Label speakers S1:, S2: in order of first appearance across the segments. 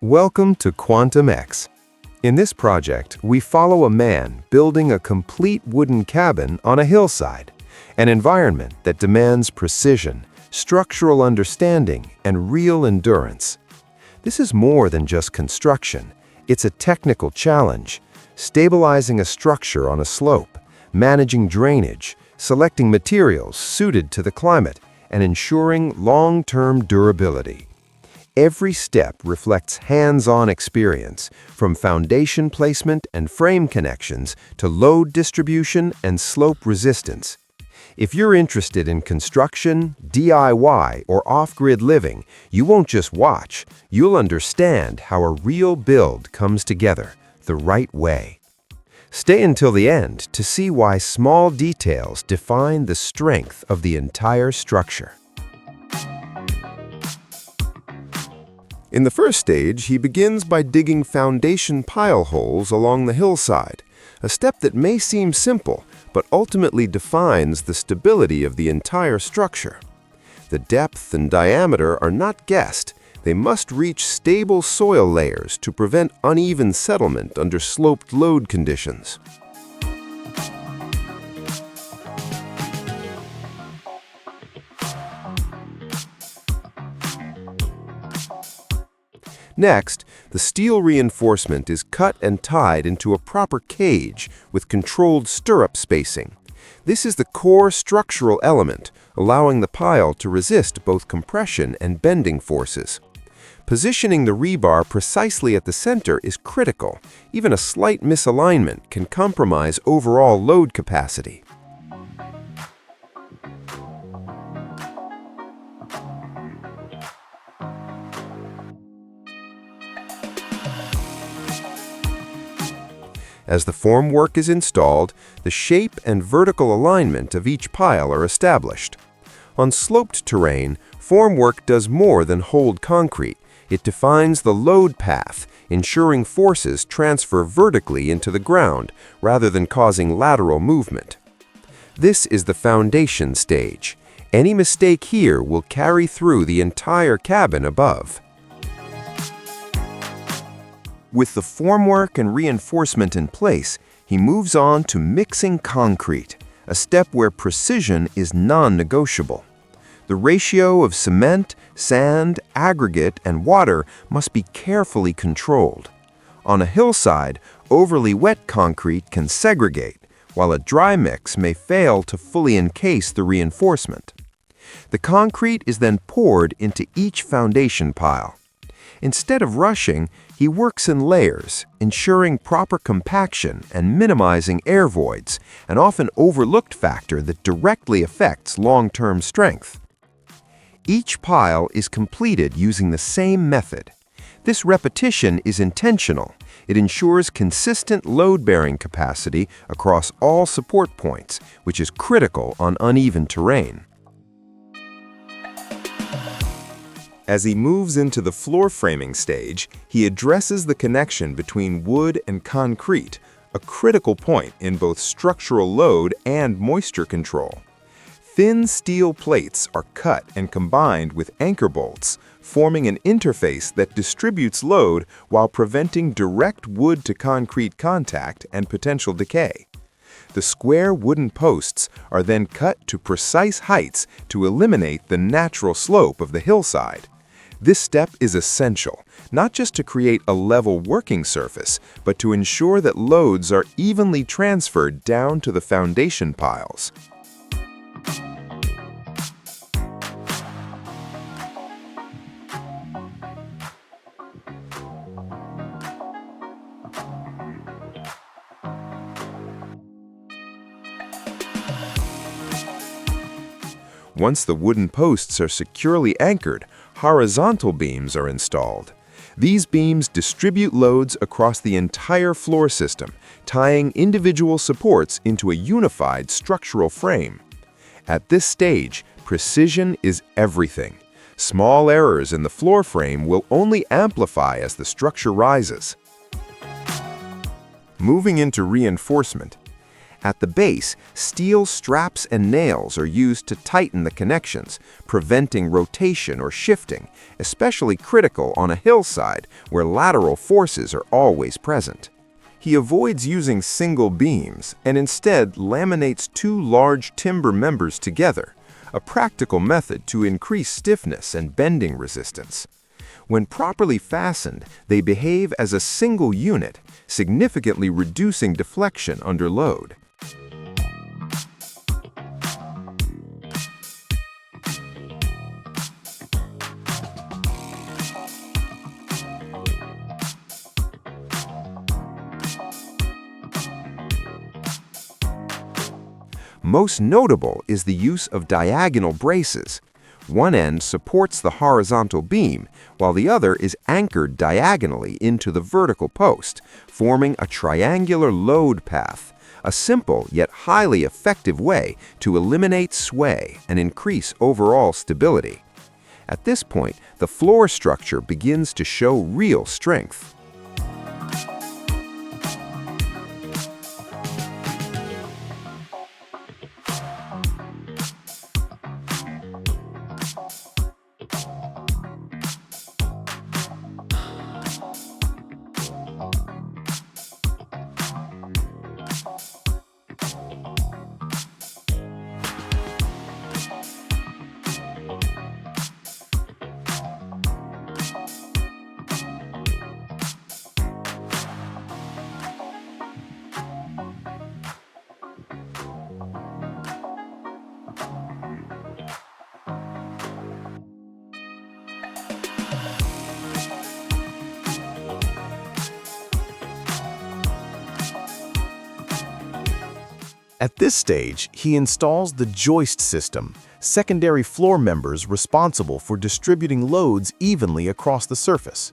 S1: Welcome to Quantum X. In this project, we follow a man building a complete wooden cabin on a hillside, an environment that demands precision, structural understanding, and real endurance. This is more than just construction. It's a technical challenge, stabilizing a structure on a slope, managing drainage, selecting materials suited to the climate, and ensuring long-term durability. Every step reflects hands-on experience, from foundation placement and frame connections to load distribution and slope resistance. If you're interested in construction, DIY, or off-grid living, you won't just watch, you'll understand how a real build comes together the right way. Stay until the end to see why small details define the strength of the entire structure. In the first stage, he begins by digging foundation pile holes along the hillside, a step that may seem simple, but ultimately defines the stability of the entire structure. The depth and diameter are not guessed. They must reach stable soil layers to prevent uneven settlement under sloped load conditions. Next, the steel reinforcement is cut and tied into a proper cage with controlled stirrup spacing. This is the core structural element, allowing the pile to resist both compression and bending forces. Positioning the rebar precisely at the center is critical. Even a slight misalignment can compromise overall load capacity. As the formwork is installed, the shape and vertical alignment of each pile are established. On sloped terrain, formwork does more than hold concrete. It defines the load path, ensuring forces transfer vertically into the ground rather than causing lateral movement. This is the foundation stage. Any mistake here will carry through the entire cabin above. With the formwork and reinforcement in place, he moves on to mixing concrete, a step where precision is non-negotiable. The ratio of cement, sand, aggregate, and water must be carefully controlled. On a hillside, overly wet concrete can segregate, while a dry mix may fail to fully encase the reinforcement. The concrete is then poured into each foundation pile. Instead of rushing, he works in layers, ensuring proper compaction and minimizing air voids, an often overlooked factor that directly affects long-term strength. Each pile is completed using the same method. This repetition is intentional. It ensures consistent load-bearing capacity across all support points, which is critical on uneven terrain. As he moves into the floor framing stage, he addresses the connection between wood and concrete, a critical point in both structural load and moisture control. Thin steel plates are cut and combined with anchor bolts, forming an interface that distributes load while preventing direct wood-to-concrete contact and potential decay. The square wooden posts are then cut to precise heights to eliminate the natural slope of the hillside. This step is essential, not just to create a level working surface, but to ensure that loads are evenly transferred down to the foundation piles. Once the wooden posts are securely anchored, horizontal beams are installed. These beams distribute loads across the entire floor system, tying individual supports into a unified structural frame. At this stage, precision is everything. Small errors in the floor frame will only amplify as the structure rises. Moving into reinforcement. At the base, steel straps and nails are used to tighten the connections, preventing rotation or shifting, especially critical on a hillside where lateral forces are always present. He avoids using single beams and instead laminates two large timber members together, a practical method to increase stiffness and bending resistance. When properly fastened, they behave as a single unit, significantly reducing deflection under load. Most notable is the use of diagonal braces. One end supports the horizontal beam, while the other is anchored diagonally into the vertical post, forming a triangular load path, a simple yet highly effective way to eliminate sway and increase overall stability. At this point, the floor structure begins to show real strength. At this stage, he installs the joist system, secondary floor members responsible for distributing loads evenly across the surface.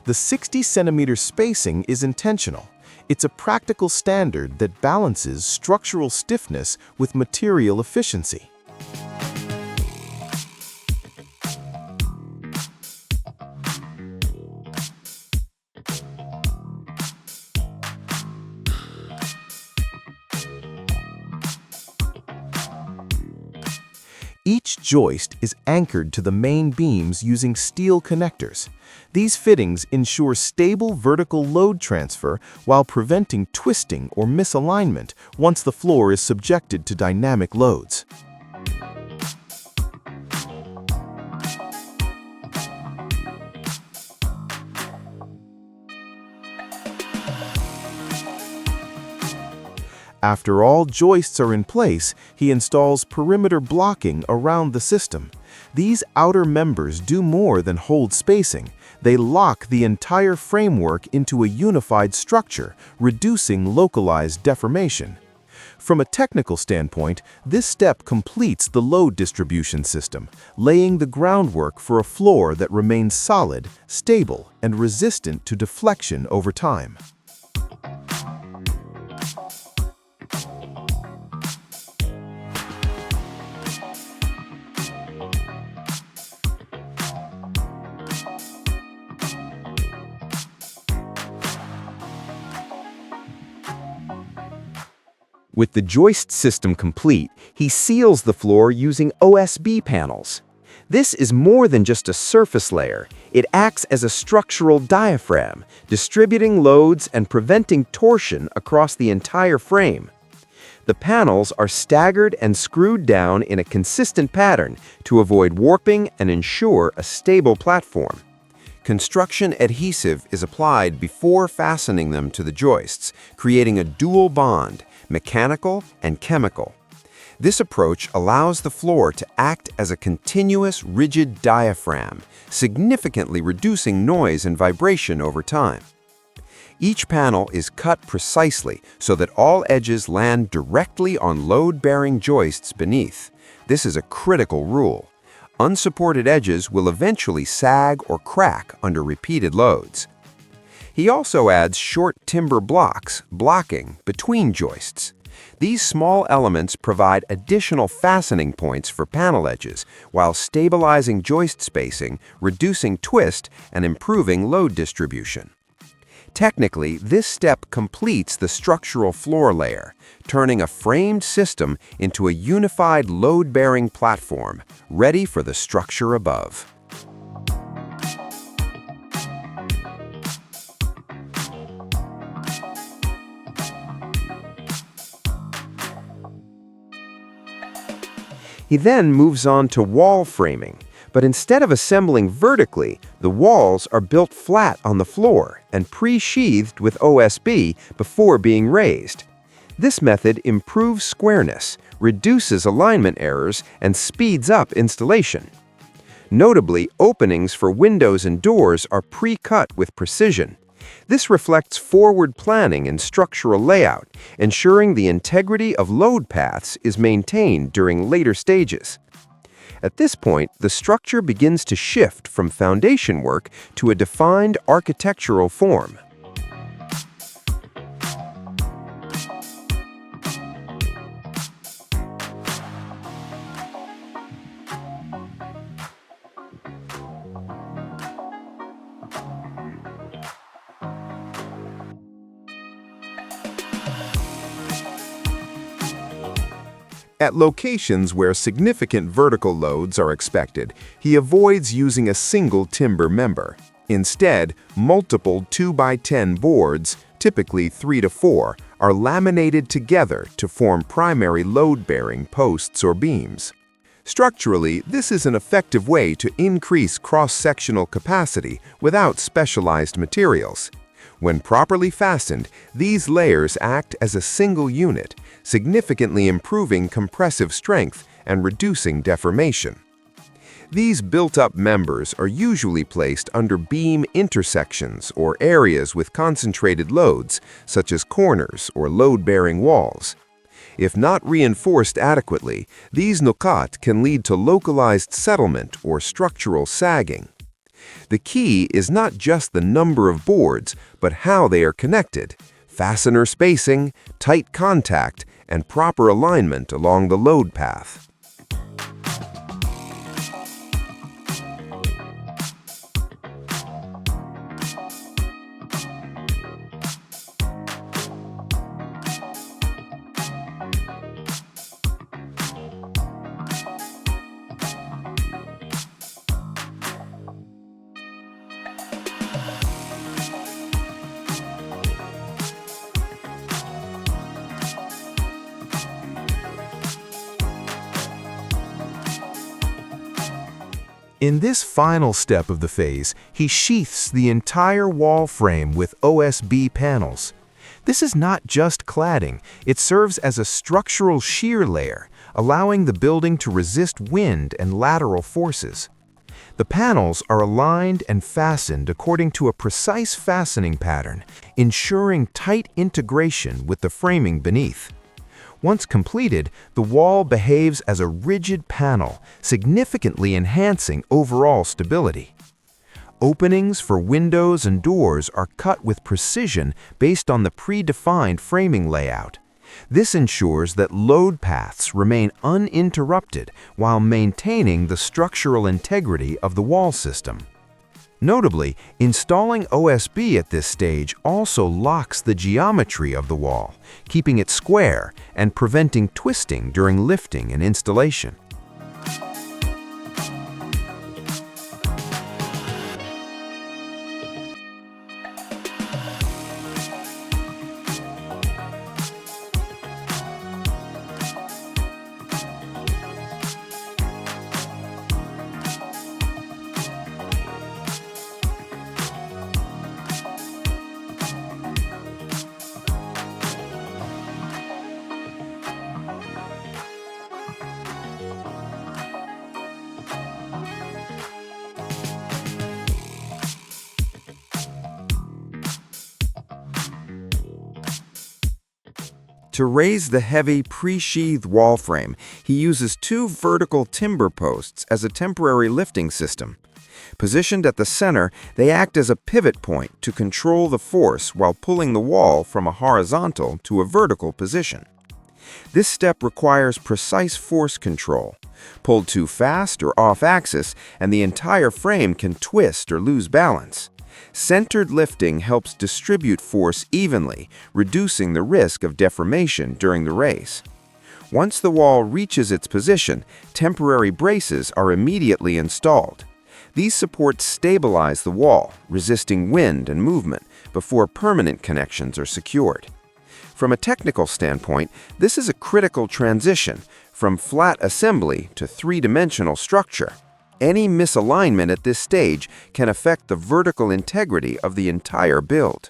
S1: The 60-centimeter spacing is intentional. It's a practical standard that balances structural stiffness with material efficiency. Each joist is anchored to the main beams using steel connectors. These fittings ensure stable vertical load transfer while preventing twisting or misalignment once the floor is subjected to dynamic loads. After all joists are in place, he installs perimeter blocking around the system. These outer members do more than hold spacing. They lock the entire framework into a unified structure, reducing localized deformation. From a technical standpoint, this step completes the load distribution system, laying the groundwork for a floor that remains solid, stable, and resistant to deflection over time. With the joist system complete, he seals the floor using OSB panels. This is more than just a surface layer. It acts as a structural diaphragm, distributing loads and preventing torsion across the entire frame. The panels are staggered and screwed down in a consistent pattern to avoid warping and ensure a stable platform. Construction adhesive is applied before fastening them to the joists, creating a dual bond, mechanical and chemical. This approach allows the floor to act as a continuous, rigid diaphragm, significantly reducing noise and vibration over time. Each panel is cut precisely so that all edges land directly on load-bearing joists beneath. This is a critical rule. Unsupported edges will eventually sag or crack under repeated loads. He also adds short timber blocks, blocking between joists. These small elements provide additional fastening points for panel edges while stabilizing joist spacing, reducing twist, and improving load distribution. Technically, this step completes the structural floor layer, turning a framed system into a unified load-bearing platform, ready for the structure above. He then moves on to wall framing, but instead of assembling vertically, the walls are built flat on the floor and pre-sheathed with OSB before being raised. This method improves squareness, reduces alignment errors, and speeds up installation. Notably, openings for windows and doors are pre-cut with precision. This reflects forward planning and structural layout, ensuring the integrity of load paths is maintained during later stages. At this point, the structure begins to shift from foundation work to a defined architectural form. At locations where significant vertical loads are expected, he avoids using a single timber member. Instead, multiple 2x10 boards, typically 3 to 4, are laminated together to form primary load-bearing posts or beams. Structurally, this is an effective way to increase cross-sectional capacity without specialized materials. When properly fastened, these layers act as a single unit, significantly improving compressive strength and reducing deformation. These built-up members are usually placed under beam intersections or areas with concentrated loads, such as corners or load-bearing walls. If not reinforced adequately, these nukat can lead to localized settlement or structural sagging. The key is not just the number of boards, but how they are connected, fastener spacing, tight contact, and proper alignment along the load path. In this final step of the phase, he sheaths the entire wall frame with OSB panels. This is not just cladding, it serves as a structural shear layer, allowing the building to resist wind and lateral forces. The panels are aligned and fastened according to a precise fastening pattern, ensuring tight integration with the framing beneath. Once completed, the wall behaves as a rigid panel, significantly enhancing overall stability. Openings for windows and doors are cut with precision based on the predefined framing layout. This ensures that load paths remain uninterrupted while maintaining the structural integrity of the wall system. Notably, installing OSB at this stage also locks the geometry of the wall, keeping it square and preventing twisting during lifting and installation.
S2: To raise the heavy, pre-sheathed wall frame, he uses two vertical timber posts as a temporary lifting system. Positioned at the center, they act as a pivot point to control the force while pulling the wall from a horizontal to a vertical position. This step requires precise force control. Pulled too fast or off-axis, and the entire frame can twist or lose balance. Centered lifting helps distribute force evenly, reducing the risk of deformation during the race. Once the wall reaches its position, temporary braces are immediately installed. These supports stabilize the wall, resisting wind and movement, before permanent connections are secured. From a technical standpoint, this is a critical transition from flat assembly to three-dimensional structure. Any misalignment at this stage can affect the vertical integrity of the entire build.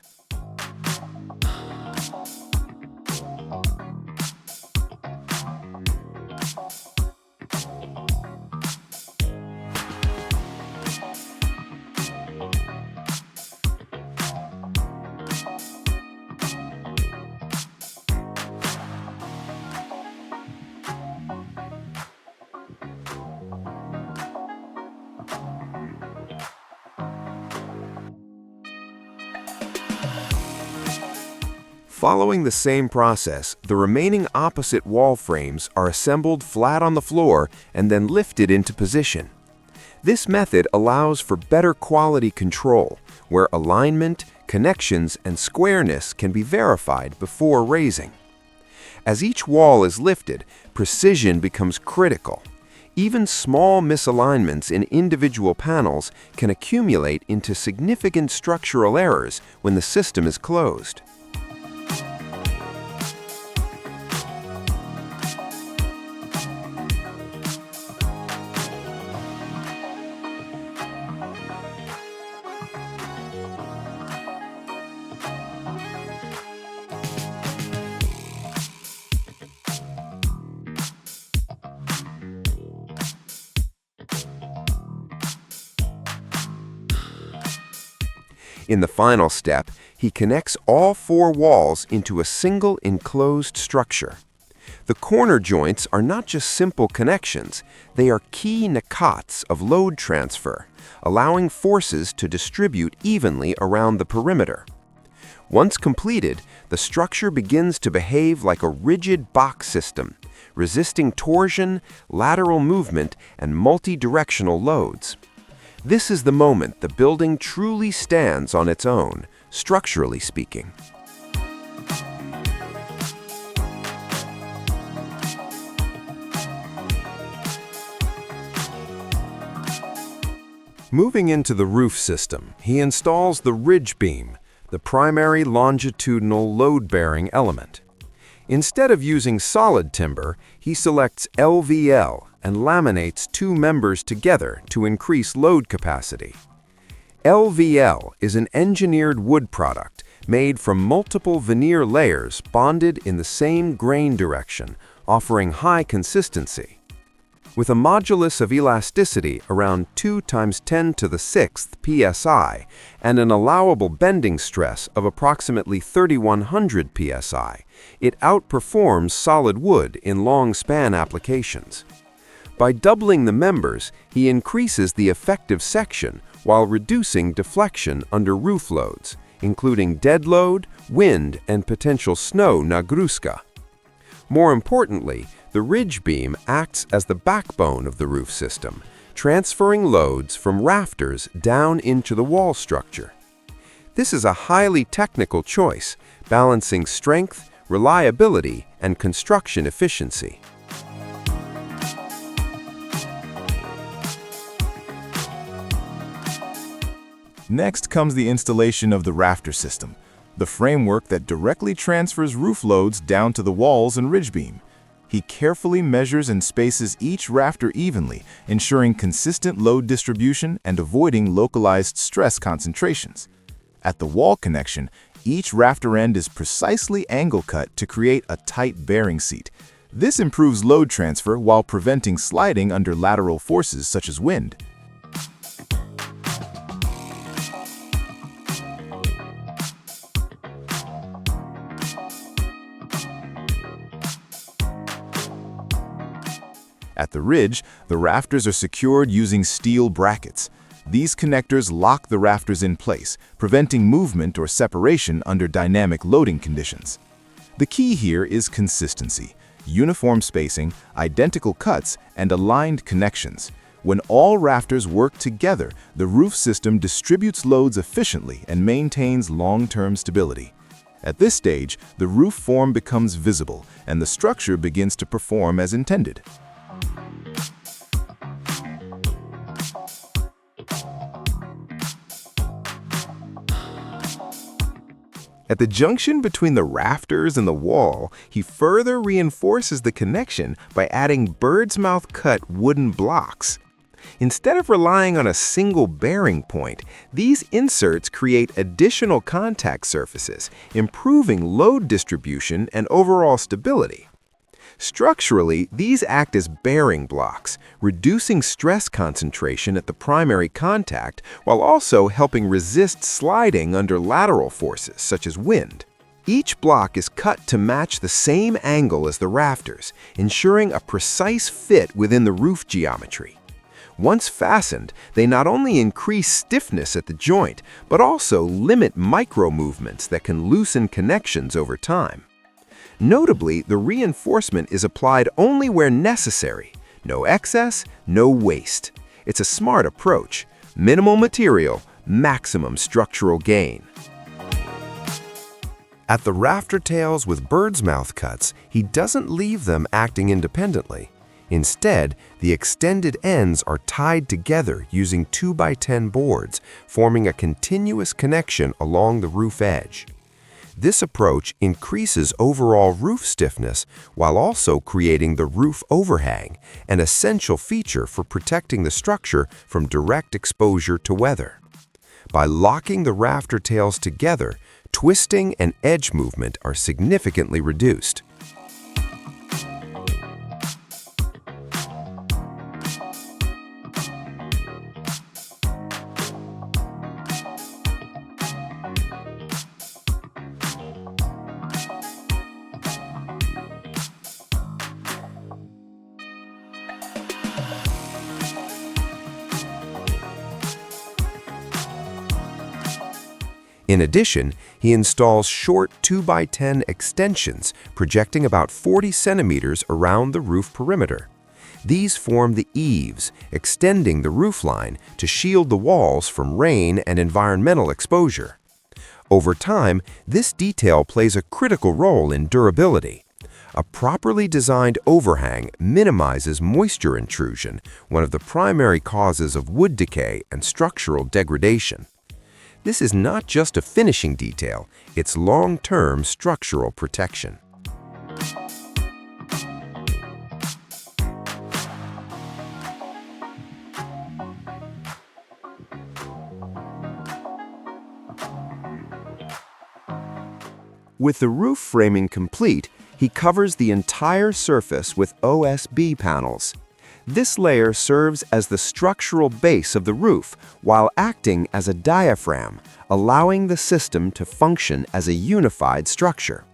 S1: Following the same process, the remaining opposite wall frames are assembled flat on the floor and then lifted into position. This method allows for better quality control, where alignment, connections, and squareness can be verified before raising. As each wall is lifted, precision becomes critical. Even small misalignments in individual panels can accumulate into significant structural errors when the system is closed. In the final step, he connects all four walls into a single enclosed structure. The corner joints are not just simple connections, they are key nakats of load transfer, allowing forces to distribute evenly around the perimeter. Once completed, the structure begins to behave like a rigid box system, resisting torsion, lateral movement, and multi-directional loads. This is the moment the building truly stands on its own, structurally speaking. Moving into the roof system, he installs the ridge beam, the primary longitudinal load-bearing element. Instead of using solid timber, he selects LVL and laminates two members together to increase load capacity. LVL is an engineered wood product made from multiple veneer layers bonded in the same grain direction, offering high consistency. With a modulus of elasticity around 2 × 10⁶ psi and an allowable bending stress of approximately 3,100 psi, it outperforms solid wood in long-span applications. By doubling the members, he increases the effective section while reducing deflection under roof loads, including dead load, wind, and potential snow nagruska. More importantly, the ridge beam acts as the backbone of the roof system, transferring loads from rafters down into the wall structure. This is a highly technical choice, balancing strength, reliability, and construction efficiency.
S3: Next comes the installation of the rafter system, the framework that directly transfers roof loads down to the walls and ridge beam. He carefully measures and spaces each rafter evenly, ensuring consistent load distribution and avoiding localized stress concentrations. At the wall connection, each rafter end is precisely angle cut to create a tight bearing seat. This improves load transfer while preventing sliding under lateral forces such as wind. At the ridge, the rafters are secured using steel brackets. These connectors lock the rafters in place, preventing movement or separation under dynamic loading conditions. The key here is consistency, uniform spacing, identical cuts, and aligned connections. When all rafters work together, the roof system distributes loads efficiently and maintains long-term stability. At this stage, the roof form becomes visible, and the structure begins to perform as intended.
S1: At the junction between the rafters and the wall, he further reinforces the connection by adding bird's mouth cut wooden blocks. Instead of relying on a single bearing point, these inserts create additional contact surfaces, improving load distribution and overall stability. Structurally, these act as bearing blocks, reducing stress concentration at the primary contact while also helping resist sliding under lateral forces such as wind. Each block is cut to match the same angle as the rafters, ensuring a precise fit within the roof geometry. Once fastened, they not only increase stiffness at the joint, but also limit micro-movements that can loosen connections over time. Notably, the reinforcement is applied only where necessary. No excess, no waste. It's a smart approach. Minimal material, maximum structural gain. At the rafter tails with bird's mouth cuts, he doesn't leave them acting independently. Instead, the extended ends are tied together using 2x10 boards, forming a continuous connection along the roof edge. This approach increases overall roof stiffness while also creating the roof overhang, an essential feature for protecting the structure from direct exposure to weather. By locking the rafter tails together, twisting and edge movement are significantly reduced. In addition, he installs short 2x10 extensions projecting about 40 centimeters around the roof perimeter. These form the eaves, extending the roofline to shield the walls from rain and environmental exposure. Over time, this detail plays a critical role in durability. A properly designed overhang minimizes moisture intrusion, one of the primary causes of wood decay and structural degradation. This is not just a finishing detail, it's long-term structural protection. With the roof framing complete, he covers the entire surface with OSB panels. This layer serves as the structural base of the roof while acting as a diaphragm, allowing the system to function as a unified structure.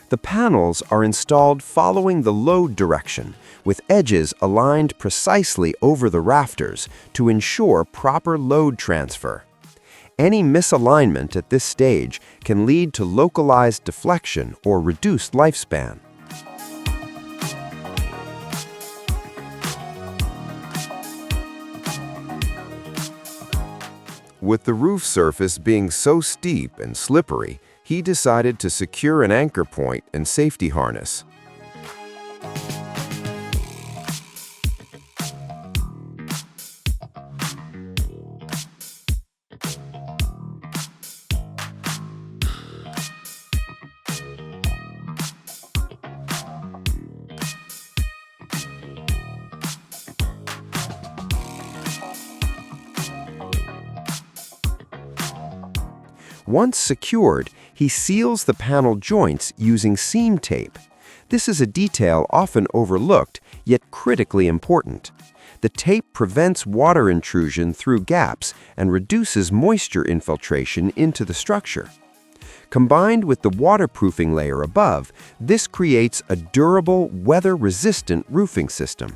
S1: The panels are installed following the load direction, with edges aligned precisely over the rafters to ensure proper load transfer. Any misalignment at this stage can lead to localized deflection or reduced lifespan. With the roof surface being so steep and slippery, he decided to secure an anchor point and safety harness. Once secured, he seals the panel joints using seam tape. This is a detail often overlooked, yet critically important. The tape prevents water intrusion through gaps and reduces moisture infiltration into the structure. Combined with the waterproofing layer above, this creates a durable, weather-resistant roofing system.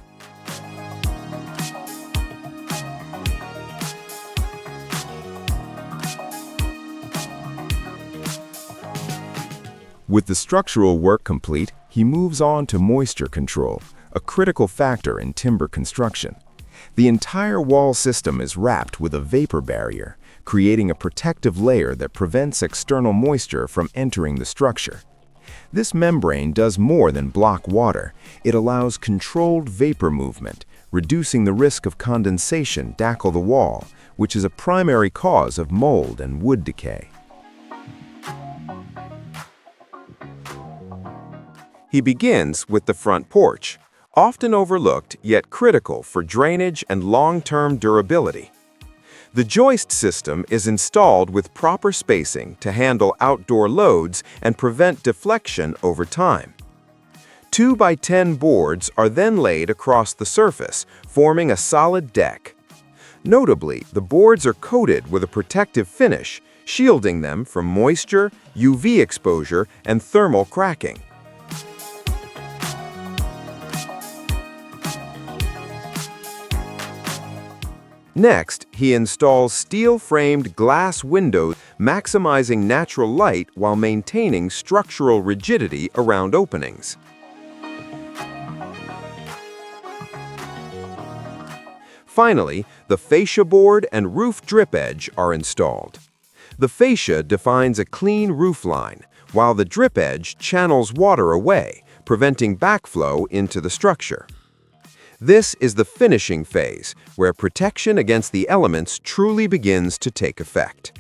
S3: With the structural work complete, he moves on to moisture control, a critical factor in timber construction. The entire wall system is wrapped with a vapor barrier, creating a protective layer that prevents external moisture from entering the structure. This membrane does more than block water. It allows controlled vapor movement, reducing the risk of condensation tackle the wall, which is a primary cause of mold and wood decay.
S1: He begins with the front porch, often overlooked yet critical for drainage and long-term durability. The joist system is installed with proper spacing to handle outdoor loads and prevent deflection over time. 2x10 boards are then laid across the surface, forming a solid deck. Notably, the boards are coated with a protective finish, shielding them from moisture, UV exposure, and thermal cracking. Next, he installs steel-framed glass windows, maximizing natural light while maintaining structural rigidity around openings. Finally, the fascia board and roof drip edge are installed. The fascia defines a clean roof line, while the drip edge channels water away, preventing backflow into the structure. This is the finishing phase, where protection against the elements truly begins to take effect.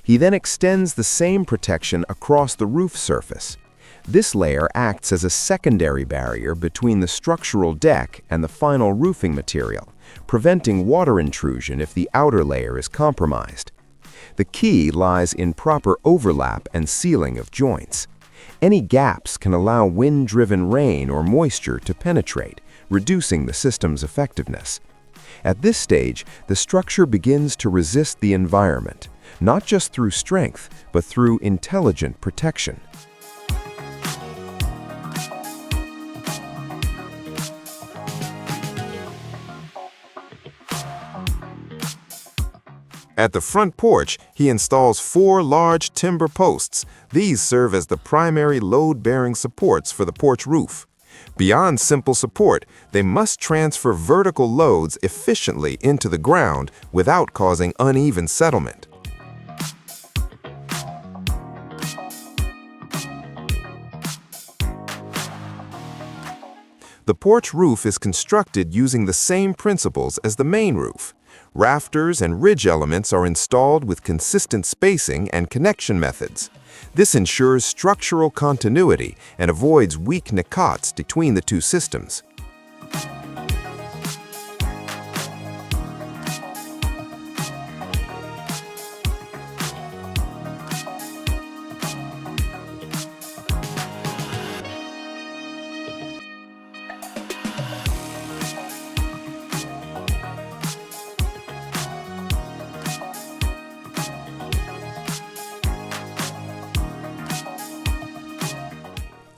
S1: He then extends the same protection across the roof surface. This layer acts as a secondary barrier between the structural deck and the final roofing material, preventing water intrusion if the outer layer is compromised. The key lies in proper overlap and sealing of joints. Any gaps can allow wind-driven rain or moisture to penetrate, reducing the system's effectiveness. At this stage, the structure begins to resist the environment, not just through strength, but through intelligent protection. At the front porch, he installs 4 large timber posts. These serve as the primary load-bearing supports for the porch roof. Beyond simple support, they must transfer vertical loads efficiently into the ground without causing uneven settlement. The porch roof is constructed using the same principles as the main roof. Rafters and ridge elements are installed with consistent spacing and connection methods. This ensures structural continuity and avoids weak nakats between the two systems.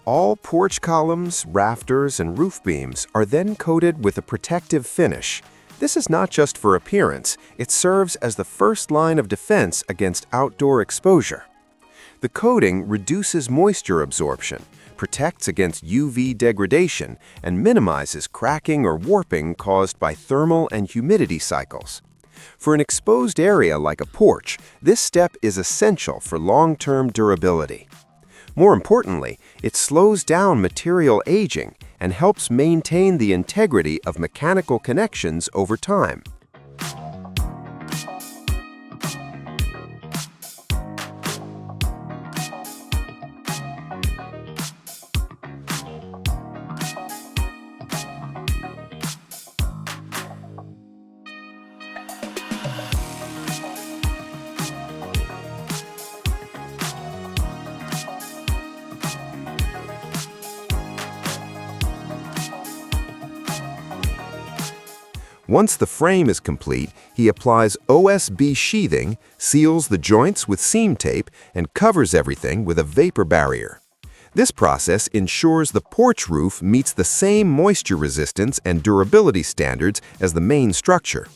S1: All porch columns, rafters, and roof beams are then coated with a protective finish. This is not just for appearance, it serves as the first line of defense against outdoor exposure. The coating reduces moisture absorption, protects against UV degradation, and minimizes cracking or warping caused by thermal and humidity cycles. For an exposed area like a porch, this step is essential for long-term durability. More importantly, it slows down material aging and helps maintain the integrity of mechanical connections over time. Once the frame is complete, he applies OSB sheathing, seals the joints with seam tape, and covers everything with a vapor barrier. This process ensures the porch roof meets the same moisture resistance and durability standards as the main structure.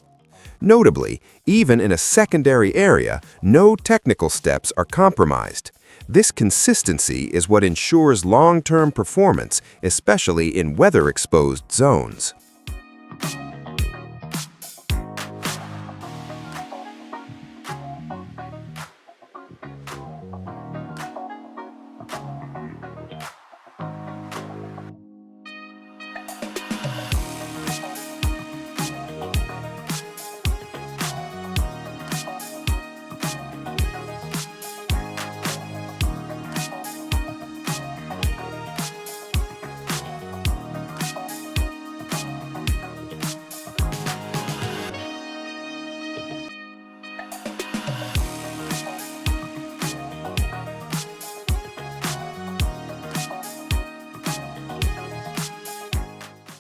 S1: Notably, even in a secondary area, no technical steps are compromised. This consistency is what ensures long-term performance, especially in weather-exposed zones.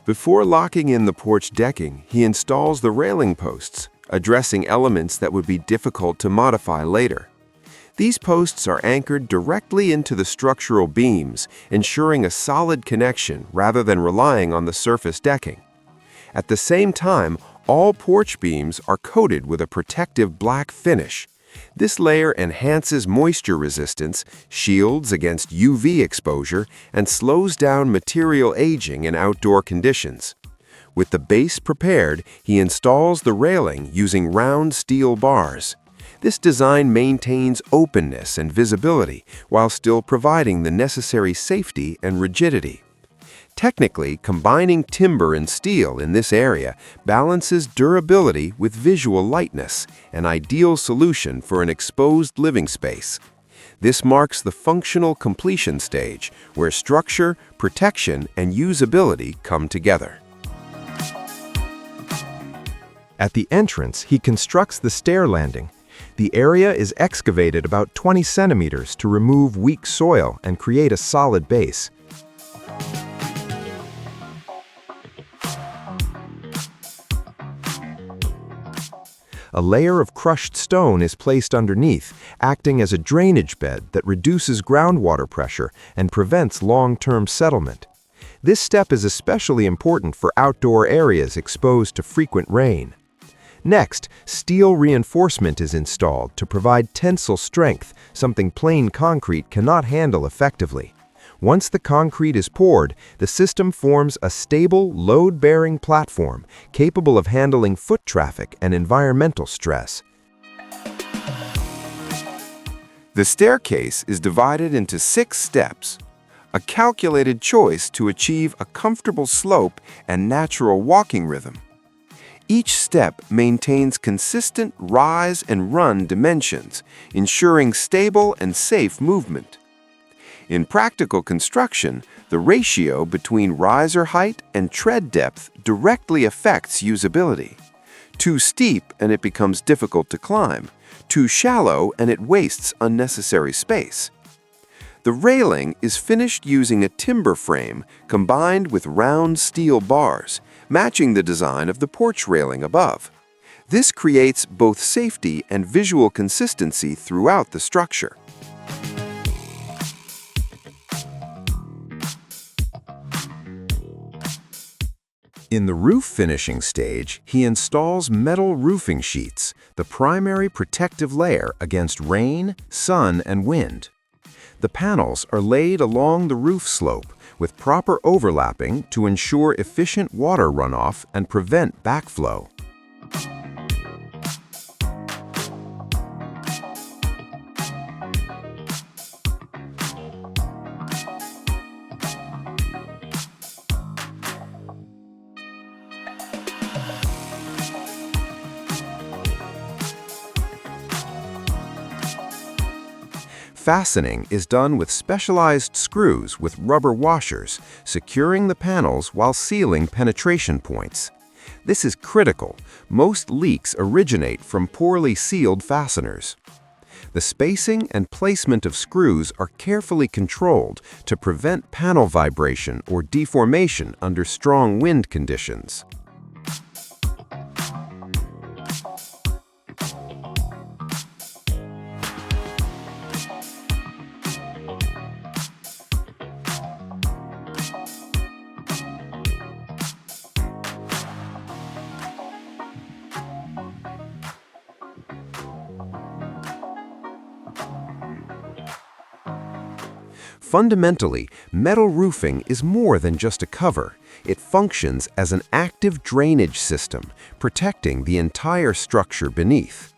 S1: Before locking in the porch decking, he installs the railing posts, addressing elements that would be difficult to modify later. These posts are anchored directly into the structural beams, ensuring a solid connection rather than relying on the surface decking. At the same time, all porch beams are coated with a protective black finish. This layer enhances moisture resistance, shields against UV exposure, and slows down material aging in outdoor conditions. With the base prepared, he installs the railing using round steel bars. This design maintains openness and visibility while still providing the necessary safety and rigidity. Technically, combining timber and steel in this area balances durability with visual lightness, an ideal solution for an exposed living space. This marks the functional completion stage, where structure, protection, and usability come together. At the entrance, he constructs the stair landing. The area is excavated about 20 centimeters to remove weak soil and create a solid base. A layer of crushed stone is placed underneath, acting as a drainage bed that reduces groundwater pressure and prevents long-term settlement. This step is especially important for outdoor areas exposed to frequent rain. Next, steel reinforcement is installed to provide tensile strength, something plain concrete cannot handle effectively. Once the concrete is poured, the system forms a stable, load-bearing platform capable of handling foot traffic and environmental stress. The staircase is divided into 6 steps, a calculated choice to achieve a comfortable slope and natural walking rhythm. Each step maintains consistent rise and run dimensions, ensuring stable and safe movement. In practical construction, the ratio between riser height and tread depth directly affects usability. Too steep and it becomes difficult to climb. Too shallow and it wastes unnecessary space. The railing is finished using a timber frame combined with round steel bars, matching the design of the porch railing above. This creates both safety and visual consistency throughout the structure. In the roof finishing stage, he installs metal roofing sheets, the primary protective layer against rain, sun, and wind. The panels are laid along the roof slope with proper overlapping to ensure efficient water runoff and prevent backflow. Fastening is done with specialized screws with rubber washers, securing the panels while sealing penetration points. This is critical. Most leaks originate from poorly sealed fasteners. The spacing and placement of screws are carefully controlled to prevent panel vibration or deformation under strong wind conditions. Fundamentally, metal roofing is more than just a cover. It functions as an active drainage system, protecting the entire structure beneath.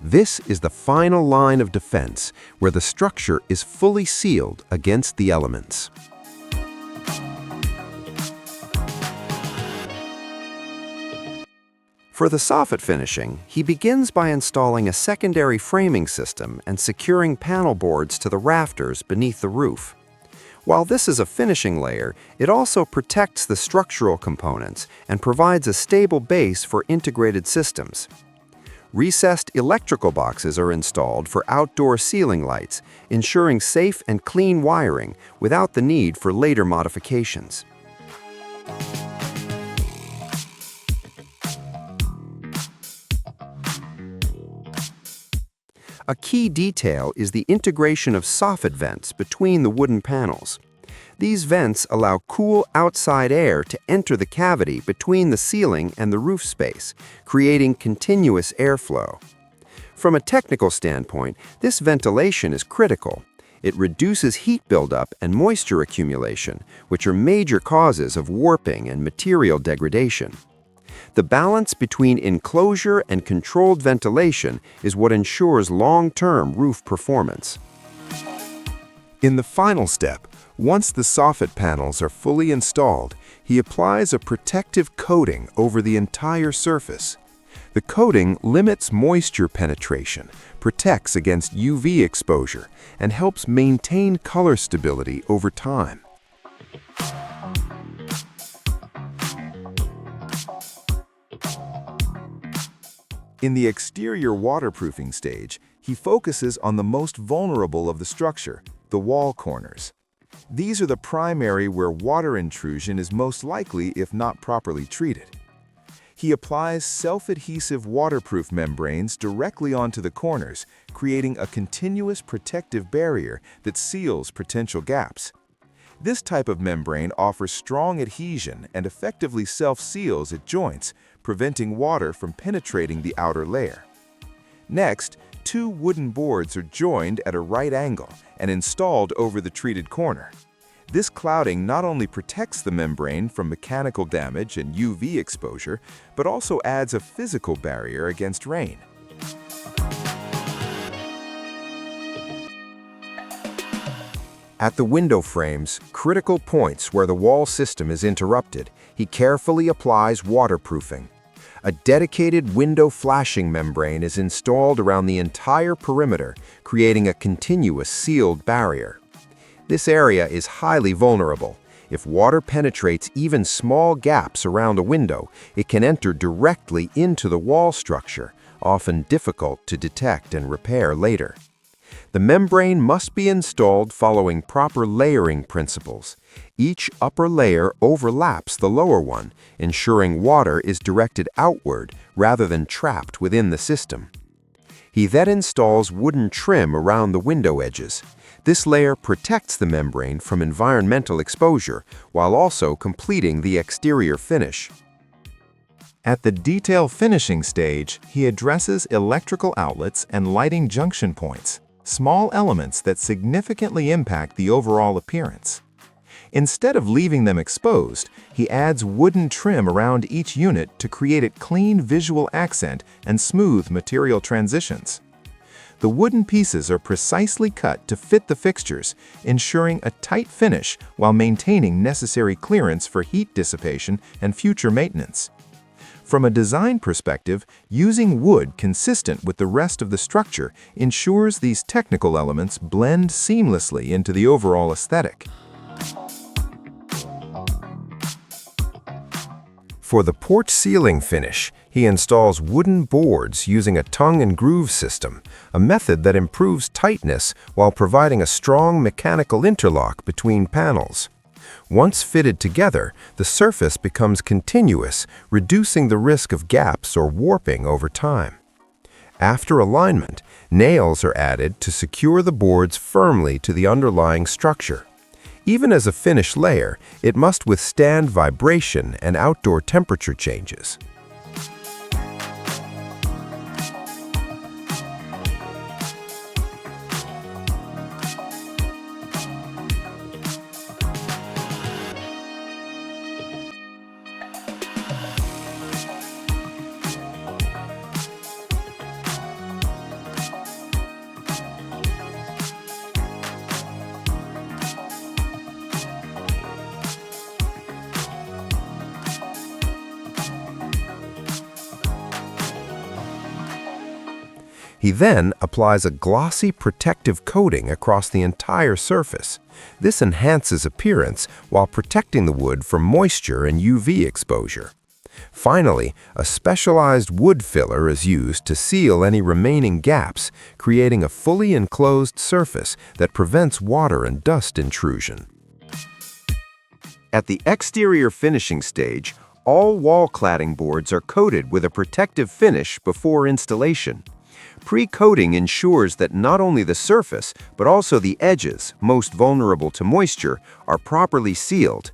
S1: This is the final line of defense, where the structure is fully sealed against the elements. For the soffit finishing, he begins by installing a secondary framing system and securing panel boards to the rafters beneath the roof. While this is a finishing layer, it also protects the structural components and provides a stable base for integrated systems. Recessed electrical boxes are installed for outdoor ceiling lights, ensuring safe and clean wiring without the need for later modifications. A key detail is the integration of soffit vents between the wooden panels. These vents allow cool outside air to enter the cavity between the ceiling and the roof space, creating continuous airflow. From a technical standpoint, this ventilation is critical. It reduces heat buildup and moisture accumulation, which are major causes of warping and material degradation. The balance between enclosure and controlled ventilation is what ensures long-term roof performance. In the final step, once the soffit panels are fully installed, he applies a protective coating over the entire surface. The coating limits moisture penetration, protects against UV exposure, and helps maintain color stability over time. In the exterior waterproofing stage, he focuses on the most vulnerable of the structure, the wall corners. These are the primary where water intrusion is most likely if not properly treated. He applies self-adhesive waterproof membranes directly onto the corners, creating a continuous protective barrier that seals potential gaps. This type of membrane offers strong adhesion and effectively self-seals at joints, preventing water from penetrating the outer layer. Next, two wooden boards are joined at a right angle and installed over the treated corner. This clouding not only protects the membrane from mechanical damage and UV exposure, but also adds a physical barrier against rain. At the window frames, critical points where the wall system is interrupted, he carefully applies waterproofing. A dedicated window flashing membrane is installed around the entire perimeter, creating a continuous sealed barrier. This area is highly vulnerable. If water penetrates even small gaps around a window, it can enter directly into the wall structure, often difficult to detect and repair later. The membrane must be installed following proper layering principles. Each upper layer overlaps the lower one, ensuring water is directed outward rather than trapped within the system. He then installs wooden trim around the window edges. This layer protects the membrane from environmental exposure while also completing the exterior finish. At the detail finishing stage, he addresses electrical outlets and lighting junction points, small elements that significantly impact the overall appearance. Instead of leaving them exposed, he adds wooden trim around each unit to create a clean visual accent and smooth material transitions. The wooden pieces are precisely cut to fit the fixtures, ensuring a tight finish while maintaining necessary clearance for heat dissipation and future maintenance. From a design perspective, using wood consistent with the rest of the structure ensures these technical elements blend seamlessly into the overall aesthetic. For the porch ceiling finish, he installs wooden boards using a tongue and groove system, a method that improves tightness while providing a strong mechanical interlock between panels. Once fitted together, the surface becomes continuous, reducing the risk of gaps or warping over time. After alignment, nails are added to secure the boards firmly to the underlying structure. Even as a finished layer, it must withstand vibration and outdoor temperature changes. He then applies a glossy protective coating across the entire surface. This enhances appearance while protecting the wood from moisture and UV exposure. Finally, a specialized wood filler is used to seal any remaining gaps, creating a fully enclosed surface that prevents water and dust intrusion. At the exterior finishing stage, all wall cladding boards are coated with a protective finish before installation. Pre-coating ensures that not only the surface, but also the edges, most vulnerable to moisture, are properly sealed.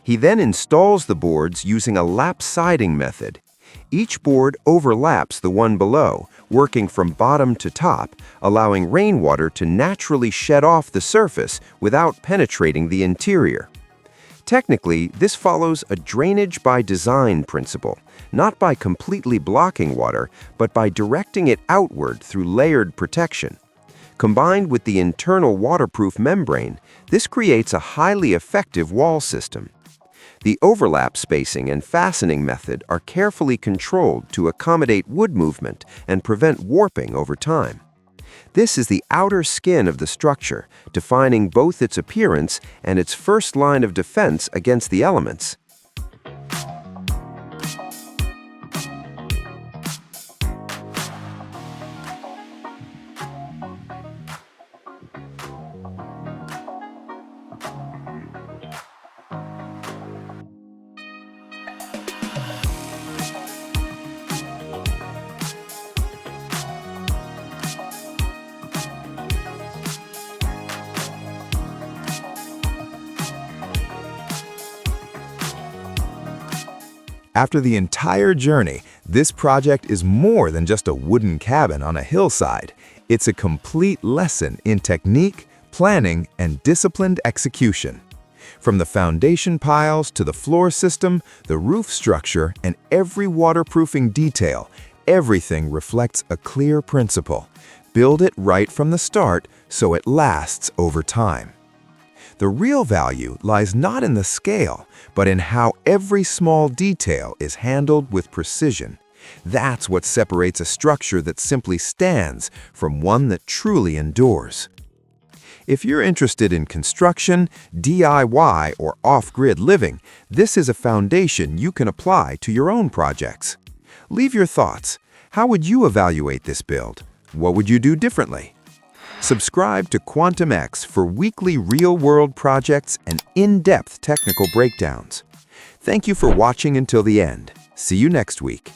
S1: He then installs the boards using a lap siding method. Each board overlaps the one below, working from bottom to top, allowing rainwater to naturally shed off the surface without penetrating the interior. Technically, this follows a drainage by design principle, not by completely blocking water, but by directing it outward through layered protection. Combined with the internal waterproof membrane, this creates a highly effective wall system. The overlap spacing and fastening method are carefully controlled to accommodate wood movement and prevent warping over time. This is the outer skin of the structure, defining both its appearance and its first line of defense against the elements.
S3: After the entire journey, this project is more than just a wooden cabin on a hillside. It's a complete lesson in technique, planning, and disciplined execution. From the foundation piles to the floor system, the roof structure, and every waterproofing detail, everything reflects a clear principle. Build it right from the start so it lasts over time. The real value lies not in the scale, but in how every small detail is handled with precision. That's what separates a structure that simply stands from one that truly endures. If you're interested in construction, DIY, or off-grid living, this is a foundation you can apply to your own projects. Leave your thoughts. How would you evaluate this build? What would you do differently? Subscribe to Quantum X for weekly real-world projects and in-depth technical breakdowns. Thank you for watching until the end. See you next week.